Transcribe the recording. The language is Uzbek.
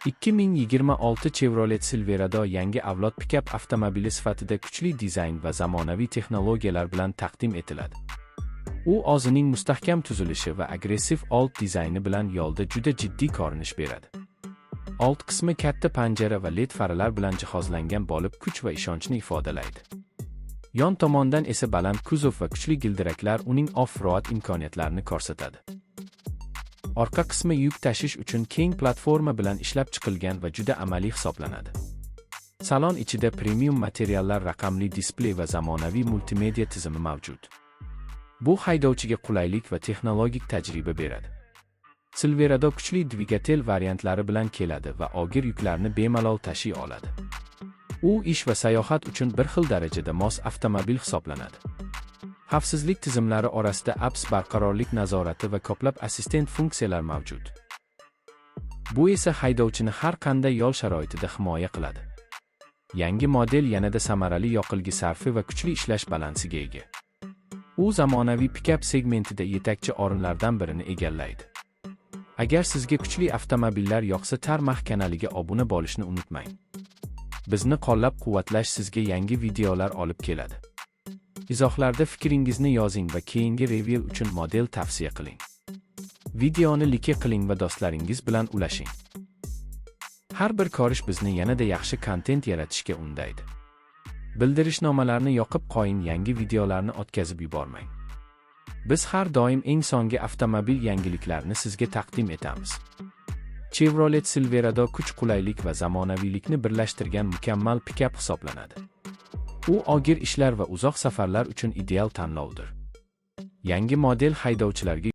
2026 Chevrolet Silverado yangi avlod pikap avtomobili sifatida kuchli dizayn va zamonaviy texnologiyalar bilan taqdim etiladi. U o'zining mustahkam tuzilishi va agressiv old dizayni bilan yo'lda juda jiddiy ko'rinish beradi. Old qismi katta panjara va LED faralar bilan jihozlangan bo'lib, kuch va ishonchni ifodalaydi. Yon tomondan esa baland kuzov va kuchli g'ildiraklar uning off-road imkoniyatlarini ko'rsatadi. Orqa qismi yuk tashish uchun keng platforma bilan ishlab chiqilgan va juda amaliy hisoblanadi. Salon ichida premium materiallar, raqamli displey va zamonaviy multimedia tizimi mavjud. Bu haydovchiga qulaylik va texnologik tajriba beradi. Silverado kuchli dvigatel variantlari bilan keladi va og'ir yuklarni bemalol tashiy oladi. U ish va sayohat uchun bir xil darajada mos avtomobil hisoblanadi. Xavfsizlik tizimlari orasida ABS barqarorlik nazorati va ko'plab assistent funksiyalar mavjud. Bu esa haydovchini har qanday yo'l sharoitida himoya qiladi. Yangi model yanada samarali yoqilg'i sarfi va kuchli ishlash balansiga ega. U zamonaviy pikap segmentida yetakchi o'rinlardan birini egallaydi. Agar sizga kuchli avtomobillar yoqsa, Tarmax kanaliga obuna bo'lishni unutmang. Bizni qo'llab-quvvatlash sizga yangi videolar olib keladi. Izohlarda fikringizni yozing va keyingi review uchun model tavsiya qiling. Videoni like qiling va do'stlaringiz bilan ulashing. Har bir ko'rish bizni yanada yaxshi kontent yaratishga undaydi. Bildirishnomalarni yoqib qo'ying, yangi videolarni o'tkazib yubormang. Biz har doim eng so'nggi avtomobil yangiliklarni sizga taqdim etamiz. Chevrolet Silverado kuch, qulaylik va zamonaviylikni birlashtirgan mukammal pikap hisoblanadi. U og'ir ishlar va uzoq safarlar uchun ideal tanlovdir. Yangi model haydovchilarga